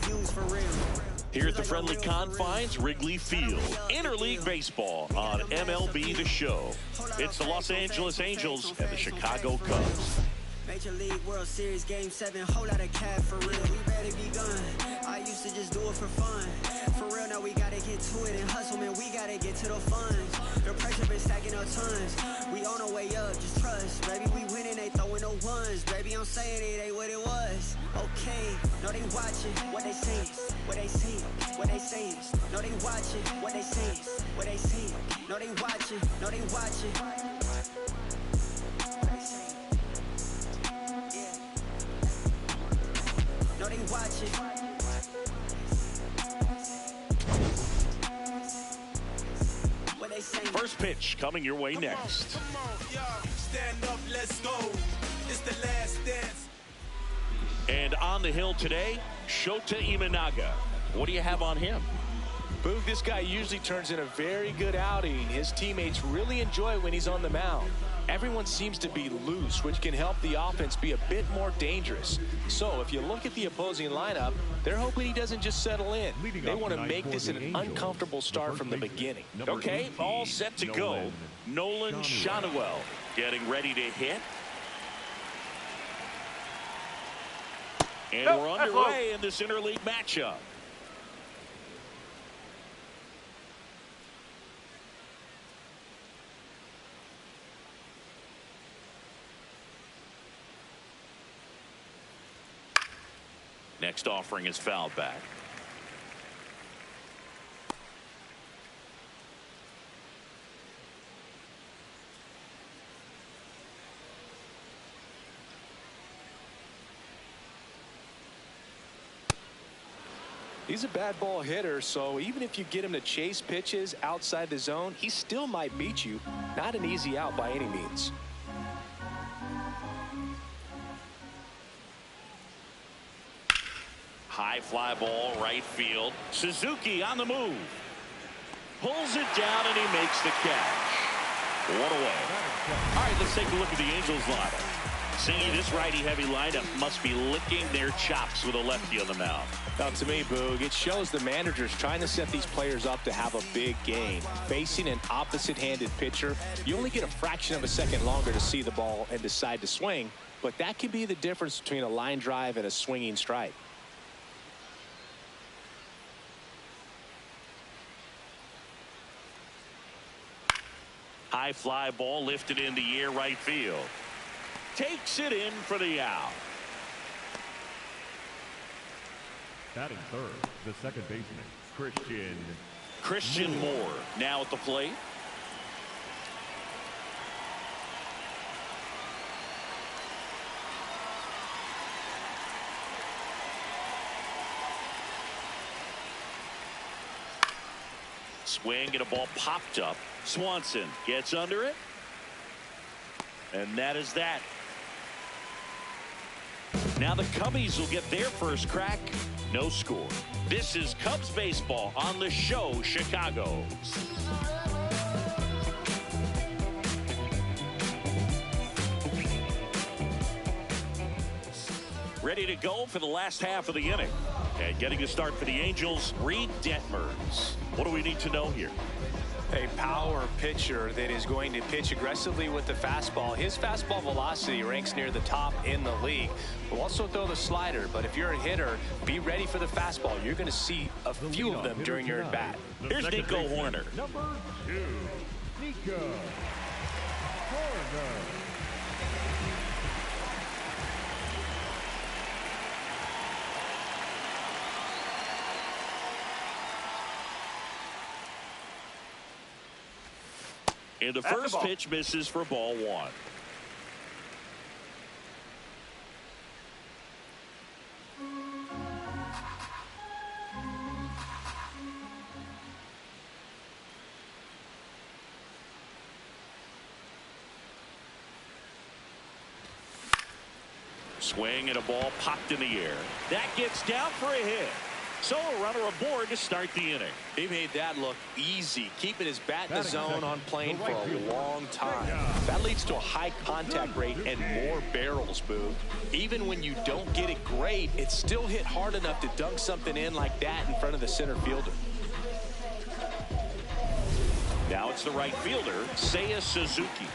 views for real. Here at the friendly confines, Wrigley Field. Interleague Baseball on MLB The Show. It's the Los Angeles Angels and the Chicago Cubs. Major League World Series Game 7, whole lot of cap for real. We ready be gone. I used to just do it for fun. For real, now we gotta get to it and hustle, man. We gotta get to the funds. The pressure been stacking up tons. We on our way up, just trust. Baby, we winning, they throwing no ones. Baby, I'm saying it ain't what it was. Okay, no, they watching what they say, what they say, what they say. No, they watching what they say, what they say. No, they watching, no, they watching. No, they watching. What they say. First pitch coming your way next. Come on, y'all. Stand up, let's go. It's the last dance. And on the hill today, Shota Imanaga. What do you have on him? Boog, this guy usually turns in a very good outing. His teammates really enjoy when he's on the mound. Everyone seems to be loose, which can help the offense be a bit more dangerous. So if you look at the opposing lineup, they're hoping he doesn't just settle in. They want to make this an uncomfortable start from the beginning. Okay, all set to go. Nolan Schanuel getting ready to hit. And we're underway in this interleague matchup. Next offering is fouled back. He's a bad ball hitter, so even if you get him to chase pitches outside the zone, he still might beat you. Not an easy out by any means. High fly ball, right field. Suzuki on the move. Pulls it down and he makes the catch. One away. All right, let's take a look at the Angels lineup. Seeing this righty-heavy lineup must be licking their chops with a lefty on the mound. Now, to me, Boog, it shows the manager's trying to set these players up to have a big game. Facing an opposite-handed pitcher, you only get a fraction of a second longer to see the ball and decide to swing, but that can be the difference between a line drive and a swinging strike. High fly ball lifted in the air, right field. Takes it in for the out. Batting third, the second baseman, Christian Moore now at the plate. Swing and a ball popped up. Swanson gets under it. And that is that. Now the Cubbies will get their first crack. No score. This is Cubs baseball on the show, Chicago. Ready to go for the last half of the inning. And getting to start for the Angels, Reed Detmers. What do we need to know here? A power pitcher that is going to pitch aggressively with the fastball. His fastball velocity ranks near the top in the league. Will also throw the slider, but if you're a hitter, be ready for the fastball. You're going to see a few of them during your at-bat. Here's Nico Horner. Number 2, Nico Horner. And the first pitch misses for ball one. Swing and a ball popped in the air. That gets down for a hit. So a runner aboard to start the inning. He made that look easy, keeping his bat in the Batting zone second, on plane the for right a fielder. long time. That leads to a high contact rate and more barrels, Boo. Even when you don't get it great, it's still hit hard enough to dunk something in like that in front of the center fielder. Now it's the right fielder, Seiya Suzuki.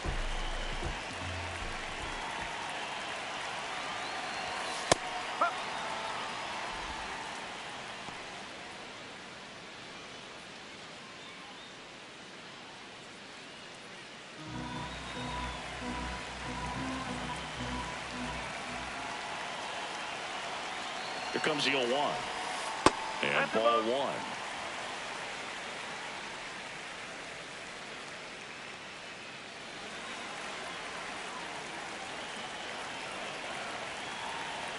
Here comes the 0-1. And ball one.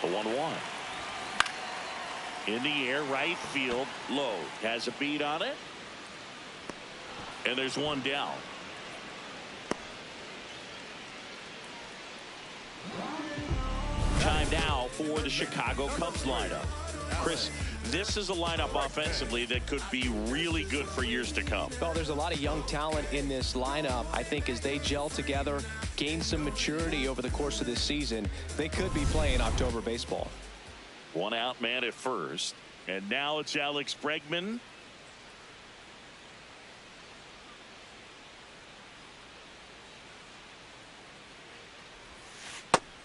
The 1-1. In the air, right field, low. Has a beat on it. And there's one down. Time now for the Chicago Cubs lineup. Chris, this is a lineup offensively that could be really good for years to come. Well, there's a lot of young talent in this lineup. I think as they gel together, gain some maturity over the course of this season, they could be playing October baseball. One out man at first. And now it's Alex Bregman.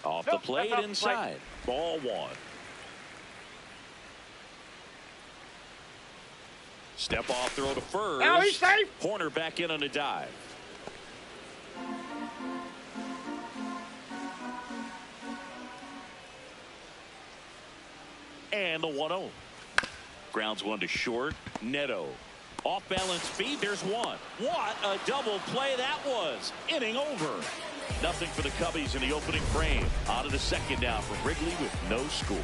Off the plate inside. Ball one. Step off throw to first. Now he's safe. Horner back in on a dive. And the 1-0. Grounds one to short. Neto. Off balance feet. There's one. What a double play that was. Inning over. Nothing for the Cubbies in the opening frame. Out of the second down from Wrigley with no score.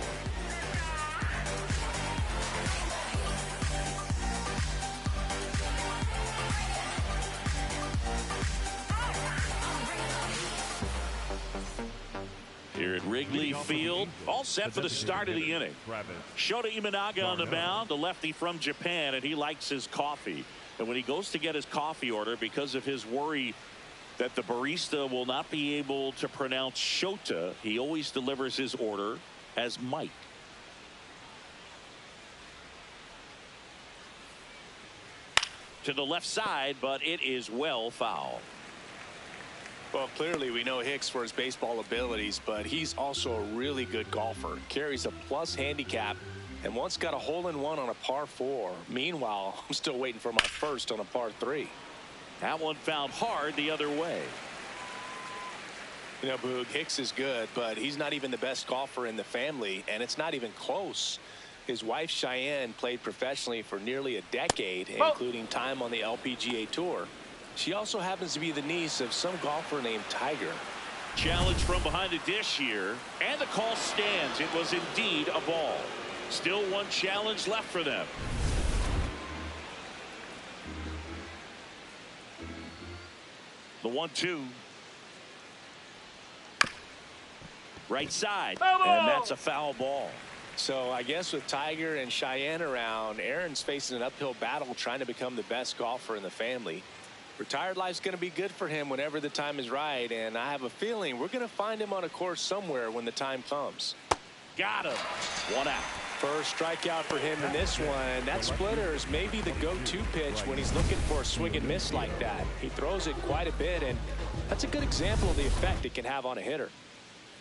Here at Wrigley Field, all set for the start of the inning. Shota Imanaga on the mound, the lefty from Japan, and he likes his coffee. And when he goes to get his coffee order, because of his worry that the barista will not be able to pronounce Shota, he always delivers his order as Mike. To the left side, but it is well foul. Well, clearly we know Hicks for his baseball abilities, but he's also a really good golfer. Carries a plus handicap and once got a hole-in-one on a par 4. Meanwhile, I'm still waiting for my first on a par 3. That one found hard the other way. You know, Boog, Hicks is good, but he's not even the best golfer in the family, and it's not even close. His wife, Cheyenne, played professionally for nearly a decade, including time on the LPGA Tour. She also happens to be the niece of some golfer named Tiger. Challenge from behind the dish here, and the call stands. It was indeed a ball. Still one challenge left for them. The 1-2. Right side, and that's a foul ball. So I guess with Tiger and Cheyenne around, Aaron's facing an uphill battle trying to become the best golfer in the family. Retired life's going to be good for him whenever the time is right, and I have a feeling we're going to find him on a course somewhere when the time comes. Got him. One out. First strikeout for him in this one. That splitter is maybe the go-to pitch when he's looking for a swing and miss like that. He throws it quite a bit, and that's a good example of the effect it can have on a hitter.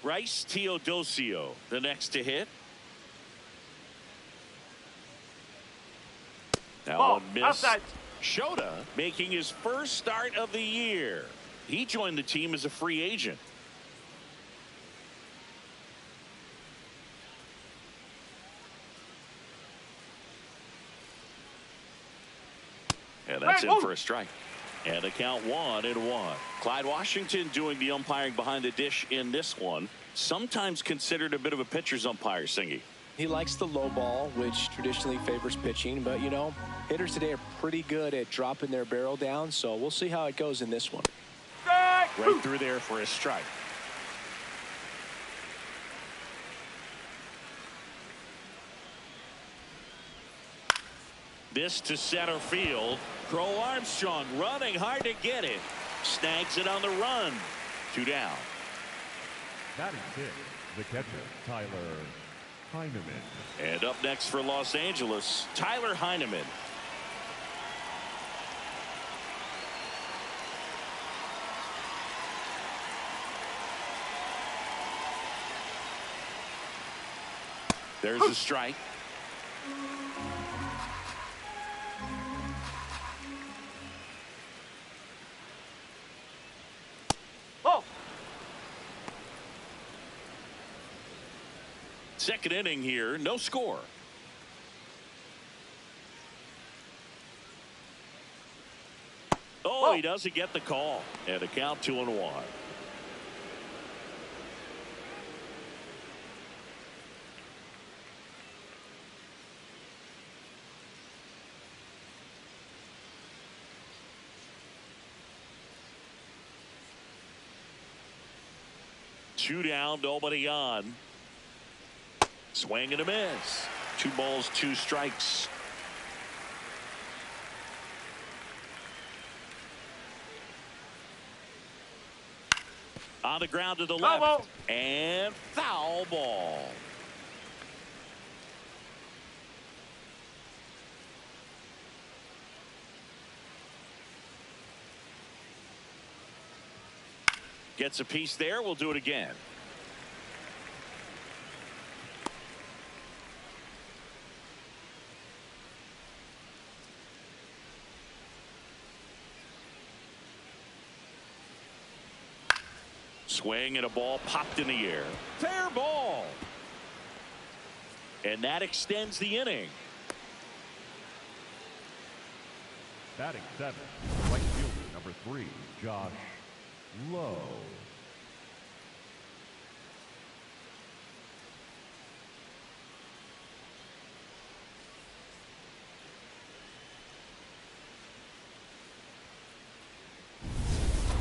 Bryce Teodosio, the next to hit. Now one miss. Outside. Shota making his first start of the year. He joined the team as a free agent. And that's in for a strike. And the count 1-1. Clyde Washington doing the umpiring behind the dish in this one. Sometimes considered a bit of a pitcher's umpire, Singy. He likes the low ball, which traditionally favors pitching, but you know, hitters today are pretty good at dropping their barrel down, so we'll see how it goes in this one. Right through there for a strike. This to center field. Crow Armstrong running hard to get it. Snags it on the run. 2 down. Batting 6, the catcher, Tyler Heineman. And up next for Los Angeles, Tyler Heineman. There's a strike. Second inning here, no score. Oh, he doesn't get the call. And a count 2-1. Two down, nobody on. Swing and a miss. 2 balls, 2 strikes. On the ground to the left. And foul ball. Gets a piece there. We'll do it again. Swing and a ball popped in the air. Fair ball. And that extends the inning. Batting 7, right fielder number 3, Josh Lowe.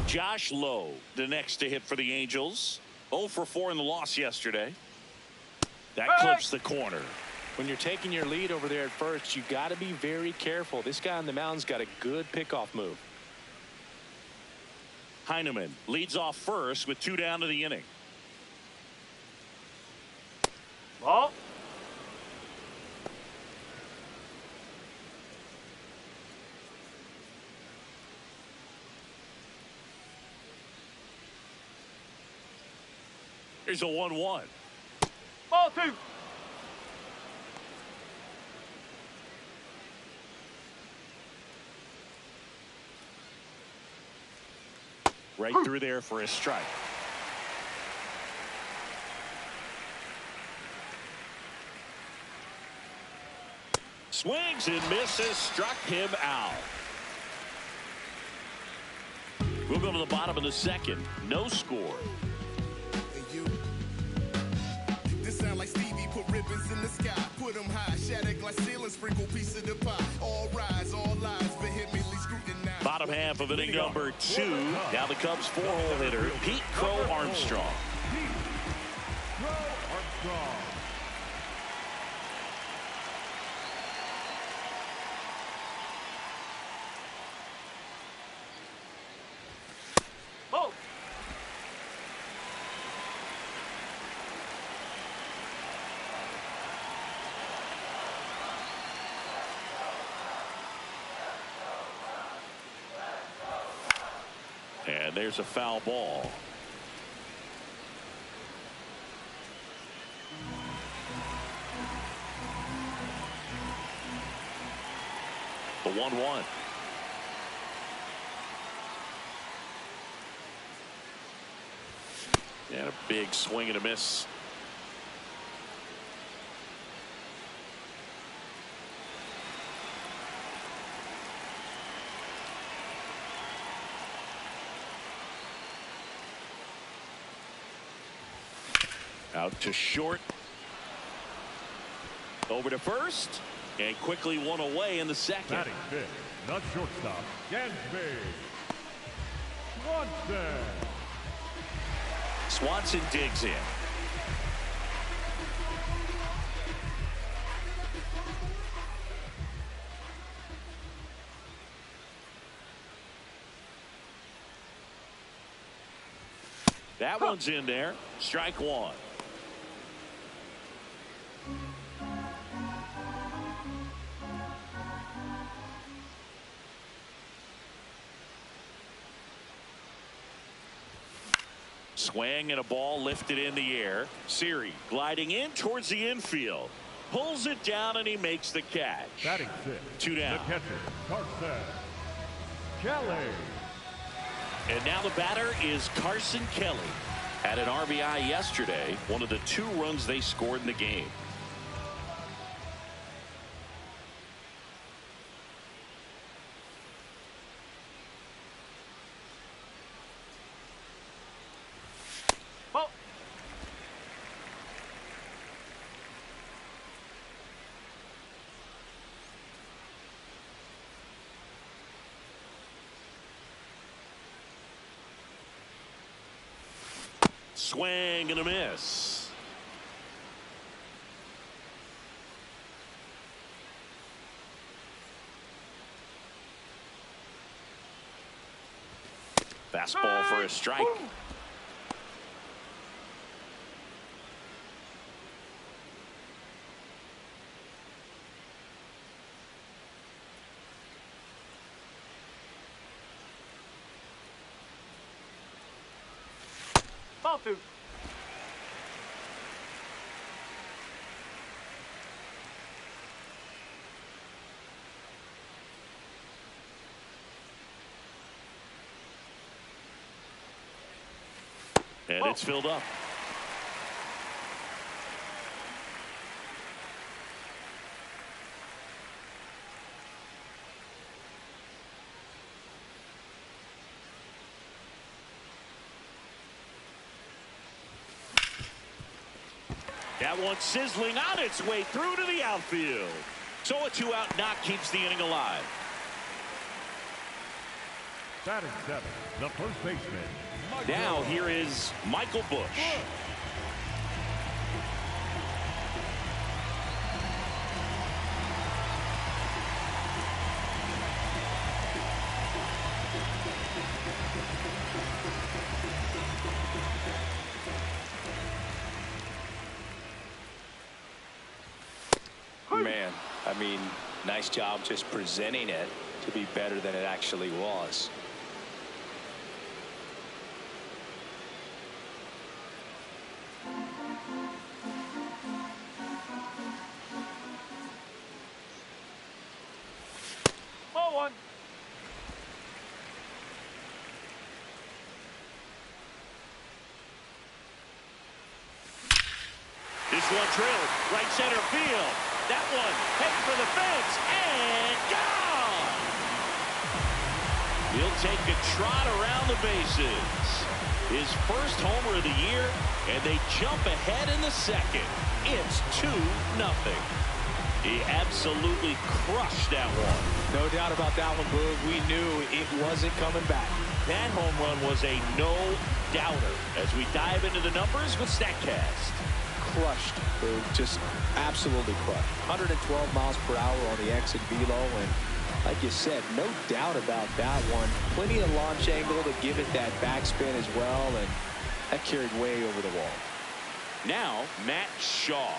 Josh Lowe, the next to hit for the Angels. 0 for 4 in the loss yesterday. That clips the corner. When you're taking your lead over there at first, you got to be very careful. This guy on the mound's got a good pickoff move. Heineman leads off first with 2 down to the inning. Ball. Here's a 1-1. Ball 2. Right through there for a strike. Swings and misses, struck him out. We'll go to the bottom of the second. No score. Hey, you. This sound like Stevie put ribbons in the sky, put them high, shatter glass ceiling, sprinkle piece of the pie. All rise, all lies, vehemently scrutinized. Bottom half of inning number 2. Now the Cubs 4-hole hitter, Pete Crow Armstrong. Crow Armstrong. Ball. And there's a foul ball. The 1-1. And a big swing and a miss. Out to short. Over to first. And quickly one away in the second. Batting 5th, not shortstop, Gansby Swanson. Swanson digs in. That one's in there. Strike one. Swing and a ball lifted in the air. Siri gliding in towards the infield. Pulls it down and he makes the catch. Batting six. 2 down. The catcher, Carson Kelly. And now the batter is Carson Kelly. Had an RBI yesterday, one of the 2 runs they scored in the game. Oh. Swing and a miss. Fastball for a strike. Ball 2. And it's filled up. That one sizzling on its way through to the outfield. So a 2-out knock keeps the inning alive. Batting seven, the first baseman. Now here is Michael Bush. Man, I mean, nice job just presenting it to be better than it actually was. Ball 1. This one drilled right center field. That one heading for the fence and gone. He'll take a trot around the bases. His first homer of the year, and they jump ahead in the second. It's 2-0. He absolutely crushed that one. No doubt about that one, Boog. We knew it wasn't coming back. That home run was a no-doubter as we dive into the numbers with StatCast. Crushed, Boog. Just absolutely crushed. 112 miles per hour on the exit velo, and like you said, no doubt about that one. Plenty of launch angle to give it that backspin as well, and that carried way over the wall. Now, Matt Shaw.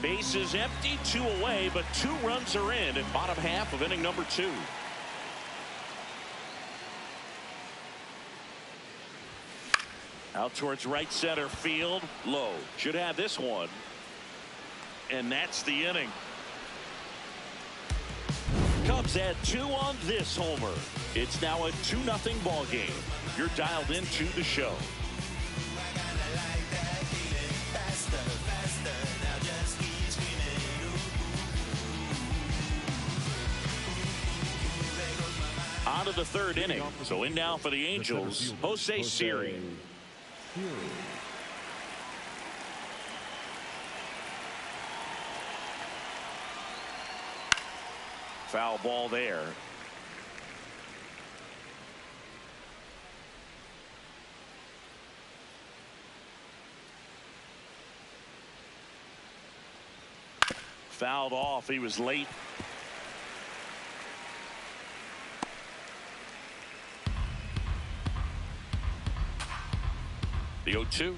Base is empty, 2 away, but 2 runs are in bottom half of inning number 2. Out towards right center field. Low should have this one. And that's the inning. Cubs add 2 on this homer. It's now a 2-0 ball game. You're dialed into the show. On to the 3rd inning. So in now for the Angels, Jose Siri. Foul ball there. Fouled off. He was late. The 0-2.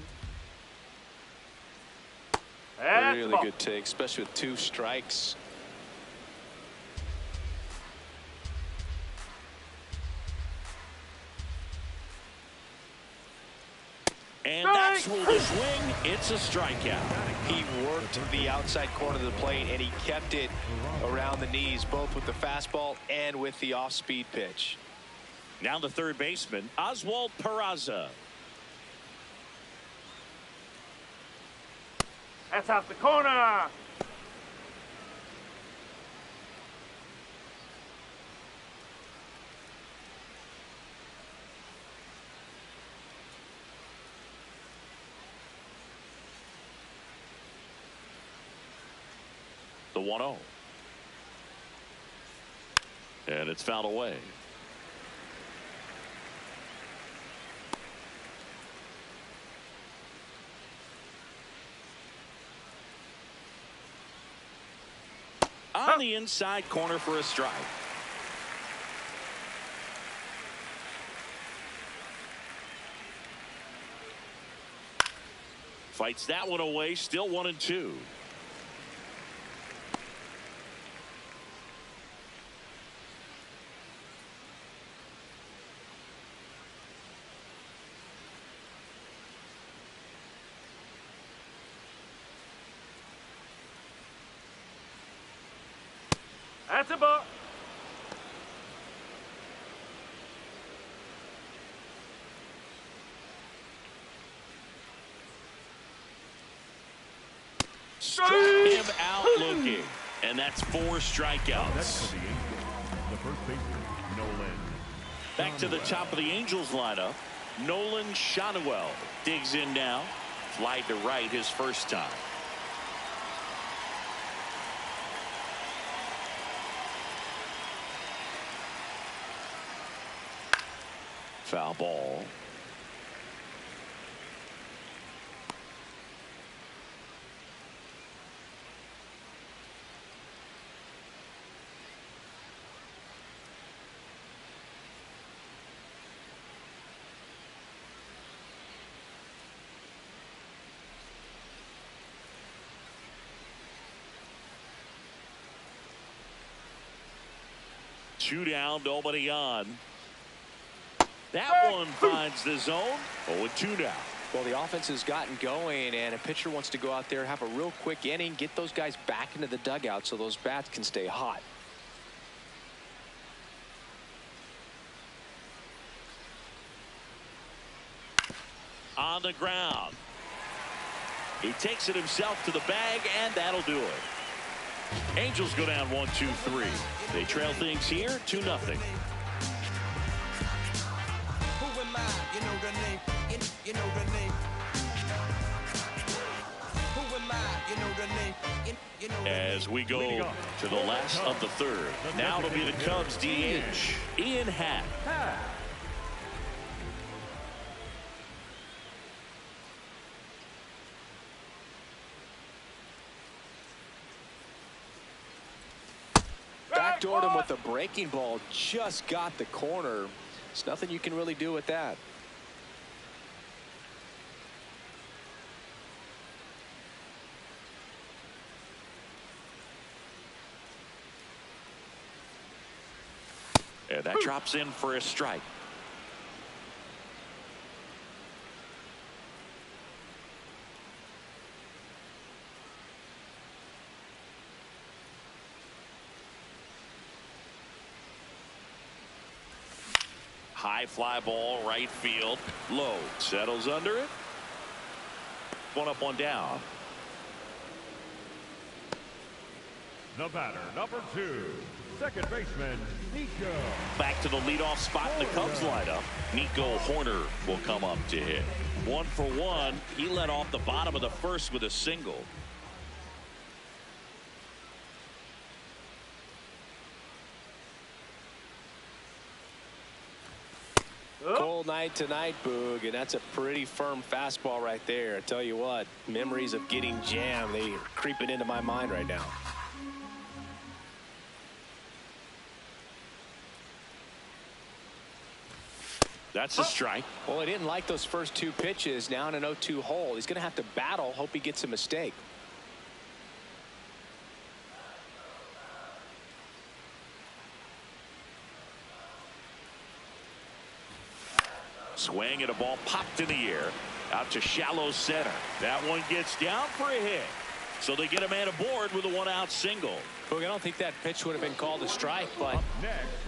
Really good take, especially with 2 strikes. And that's ruled a swing. It's a strikeout. He worked the outside corner of the plate, and he kept it around the knees, both with the fastball and with the off-speed pitch. Now the third baseman, Oswald Peraza. That's out the corner. The 1-0. And it's fouled away. On the inside corner for a strike. Fights that one away. Still 1-2. That's a ball. Struck him out looking. And that's 4 strikeouts. Next to the Angels, the first baseman, Nolan. Back to the top of the Angels lineup. Nolan Shanuel digs in now. Fly to right his first time. Foul ball. Two down, nobody on. That one finds the zone. 0-2 now. Well, the offense has gotten going, and a pitcher wants to go out there, have a real quick inning, get those guys back into the dugout so those bats can stay hot. On the ground. He takes it himself to the bag, and that'll do it. Angels go down 1-2-3. They trail things here 2-0. As we go to the last of the third. Now it'll be the Cubs DH, Ian Happ. Backdoored him with the breaking ball, just got the corner. There's nothing you can really do with that. And that drops in for a strike. High fly ball, right field. Low, settles under it. One up, one down. The batter, number 2, second baseman, Nico. Back to the leadoff spot in the Cubs lineup. Nico Horner will come up to hit. 1 for 1. He led off the bottom of the first with a single. Cold night tonight, Boog, and that's a pretty firm fastball right there. I tell you what, memories of getting jammed, they are creeping into my mind right now. That's a strike. Well, he didn't like those first two pitches. Now in an 0-2 hole, he's going to have to battle, hope he gets a mistake. Swing and a ball popped in the air out to shallow center. That one gets down for a hit. So they get a man aboard with a one-out single. Boog, I don't think that pitch would have been called a strike, but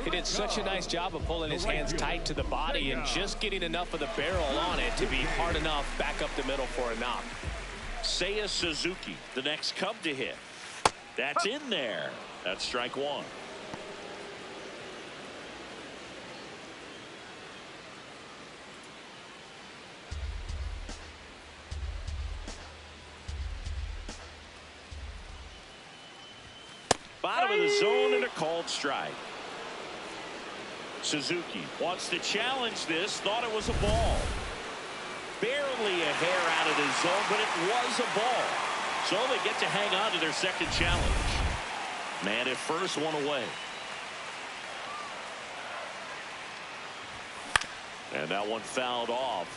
he did such a nice job of pulling his hands tight to the body and just getting enough of the barrel on it to be hard enough back up the middle for a knock. Seiya Suzuki, the next Cub to hit. That's in there. That's strike one. Bottom of the zone and a called strike. Suzuki wants to challenge this. Thought it was a ball. Barely a hair out of the zone, but it was a ball. So they get to hang on to their second challenge. Man at first, one away. And that one fouled off.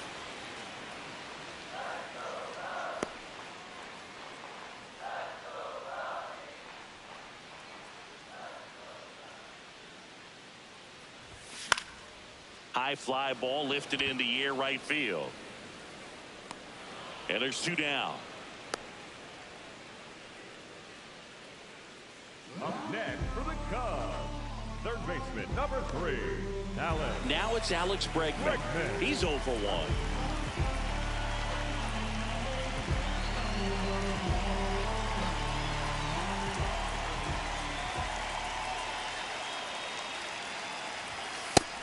High fly ball lifted in the air right field. And there's two down. Up next for the Cubs, third baseman number 3, Alex. Now it's Alex Bregman. He's 0 for 1.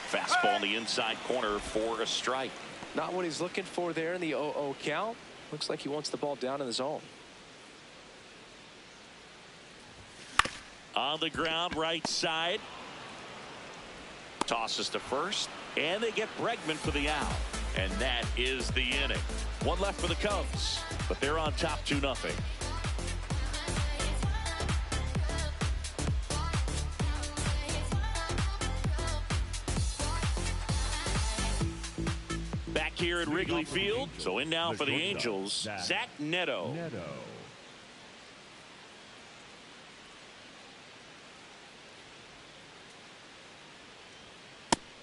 Fastball in the inside corner for a strike. Not what he's looking for there in the 0-0 count. Looks like he wants the ball down in the zone. On the ground, right side. Tosses to first, and they get Bregman for the out. And that is the inning. One left for the Cubs, but they're on top 2-0. Back here at Wrigley Field. So in now for the Angels, Zach Neto.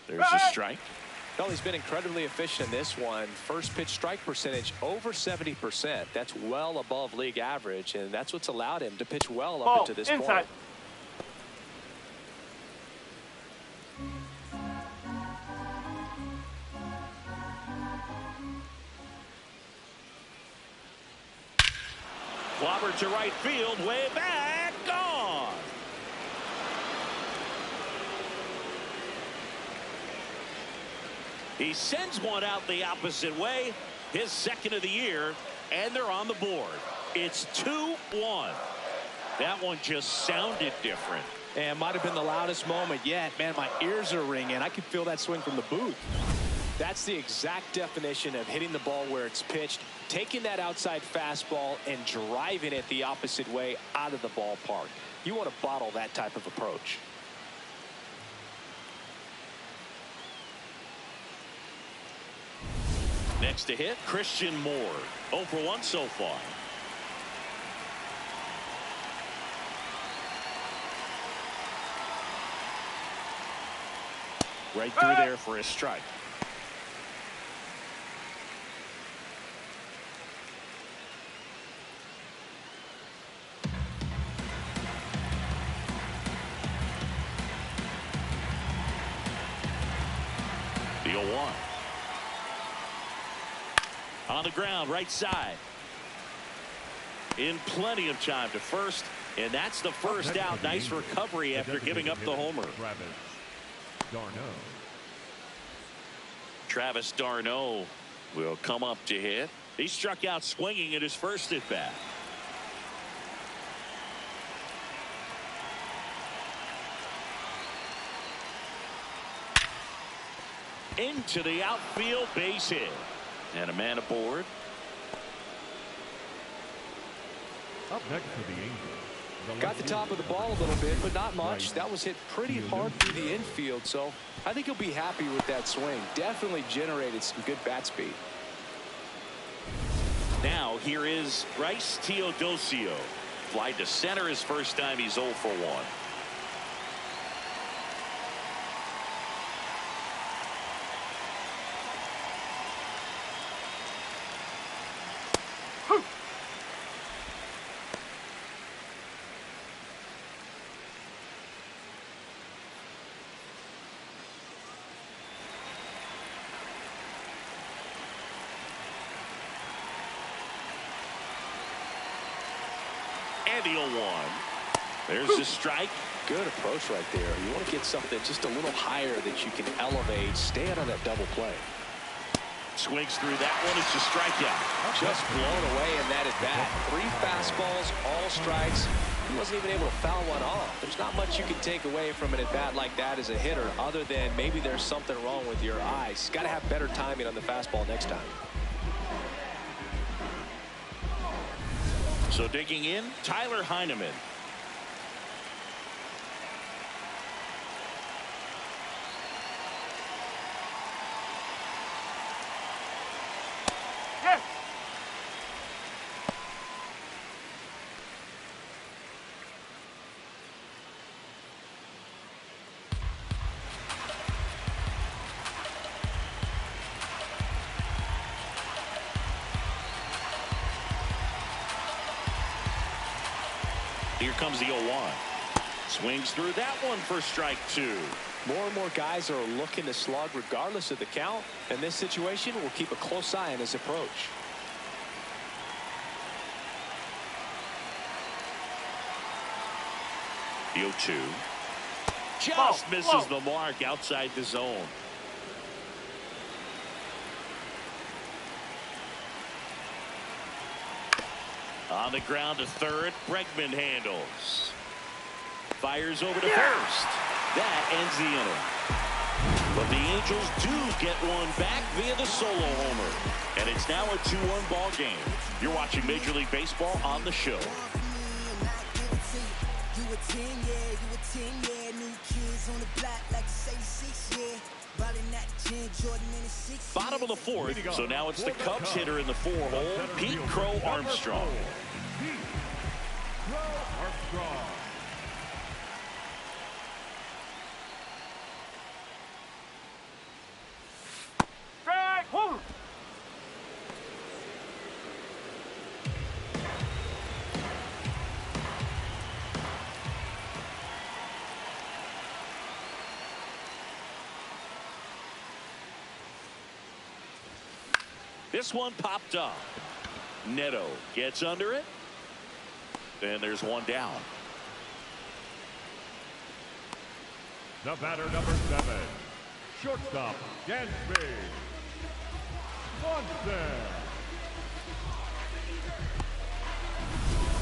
There's a strike. Well, he's been incredibly efficient in this one. First pitch strike percentage over 70%. That's well above league average, and that's what's allowed him to pitch well up into this point. Clobber to right field, way back, gone. He sends one out the opposite way, his second of the year, and they're on the board. It's 2-1. That one just sounded different. And might have been the loudest moment yet. Man, my ears are ringing. I can feel that swing from the booth. That's the exact definition of hitting the ball where it's pitched, taking that outside fastball and driving it the opposite way out of the ballpark. You want to bottle that type of approach. Next to hit, Christian Moore. 0 for 1 so far. Right through there for a strike. The 0-1. On the ground, right side. In plenty of time to first, and that's the first out. Nice recovery after giving up the homer. Travis d'Arnaud will come up to hit. He struck out swinging at his first at bat. into the outfield, base hit. And a man aboard. Up next for the Angels. Got the top of the ball a little bit, but not much. That was hit pretty hard through the infield, so I think he'll be happy with that swing. Definitely generated some good bat speed. Now here is Bryce Teodosio. Fly to center his first time. He's 0 for 1. And the 0-1. There's the strike. Good approach right there. You want to get something just a little higher that you can elevate. Stay out of that double play. Swings through that one. It's a strikeout. Just blown away in that at bat. 3 fastballs, all strikes. He wasn't even able to foul one off. There's not much you can take away from an at bat like that as a hitter, other than maybe there's something wrong with your eyes. Got to have better timing on the fastball next time. So digging in, Tyler Heineman. Yes. Here comes the 0-1. Swings through that one for strike 2. More and more guys are looking to slug regardless of the count. In this situation, we'll keep a close eye on his approach. The 0-2. Just misses the mark outside the zone. On the ground to third, Bregman handles. Fires over to first. That ends the inning. But the Angels do get one back via the solo homer. And it's now a 2-1 ball game. You're watching Major League Baseball on the show. Bottom of the 4th, so now it's the Cubs hitter in the 4-hole, Pete Crow Armstrong. Pete Crow Armstrong. Strike. Woo. This one popped up. Neto gets under it. And there's one down. The batter, number 7. Shortstop, Dansby Swanson.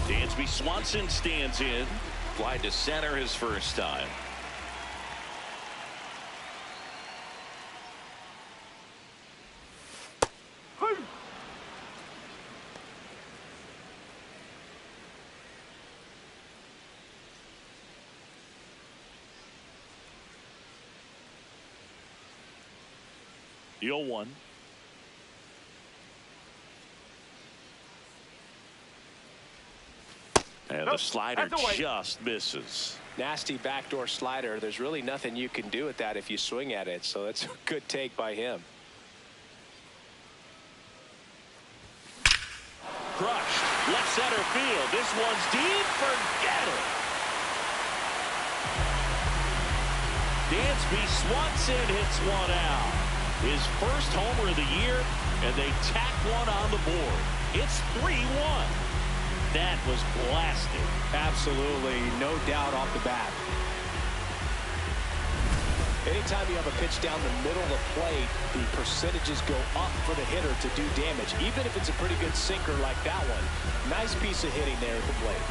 Dansby Swanson stands in. Fly to center his first time. The 0-1. And the slider just misses. Nasty backdoor slider. There's really nothing you can do with that if you swing at it. So that's a good take by him. Crushed. Left center field. This one's deep. Forget it. Dansby Swanson hits one out. His first homer of the year, and they tack one on the board. It's 3-1. That was blasted. Absolutely, no doubt off the bat. Anytime you have a pitch down the middle of the plate, the percentages go up for the hitter to do damage, even if it's a pretty good sinker like that one. Nice piece of hitting there at the plate.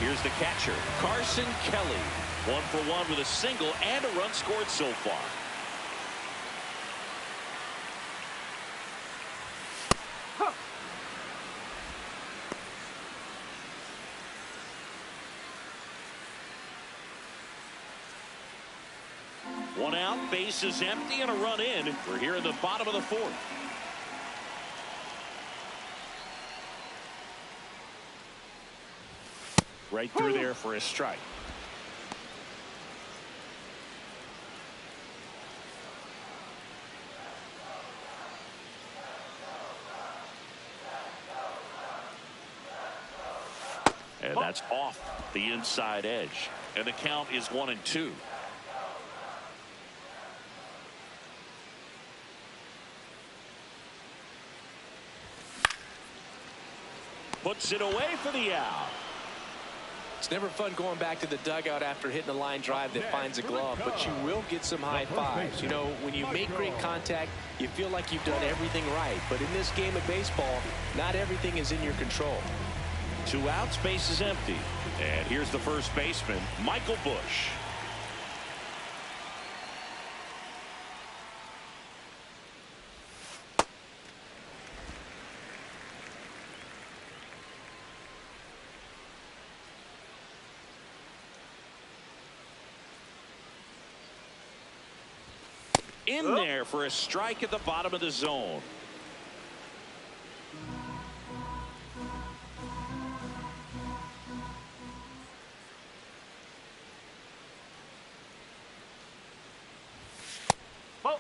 Here's the catcher, Carson Kelly. 1 for 1 with a single and a run scored so far. One out, base is empty, and a run in. We're here in the bottom of the 4th. Right through there for a strike. And that's off the inside edge. And the count is 1-2. Puts it away for the out. It's never fun going back to the dugout after hitting a line drive that finds a glove, but you will get some high fives. You know, when you make great contact, you feel like you've done everything right. But in this game of baseball, not everything is in your control. 2 outs, base is empty. And here's the first baseman, Michael Busch. In there for a strike at the bottom of the zone. Ball.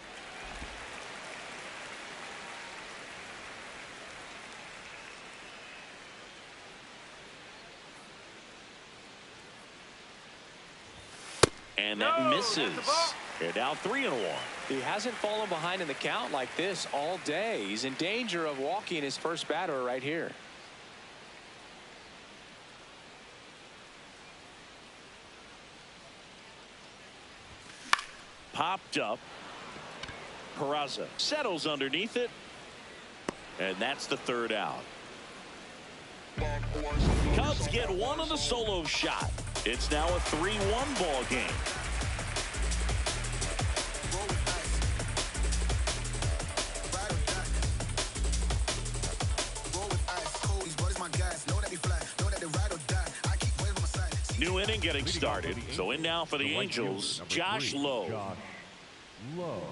And that misses. They're down 3-1. He hasn't fallen behind in the count like this all day. He's in danger of walking his first batter right here. Popped up. Peraza settles underneath it. And that's the 3rd out. Cubs get one on the solo shot. It's now a 3-1 ball game. New inning getting started. So in now for the Angels, Josh Lowe. Josh Lowe.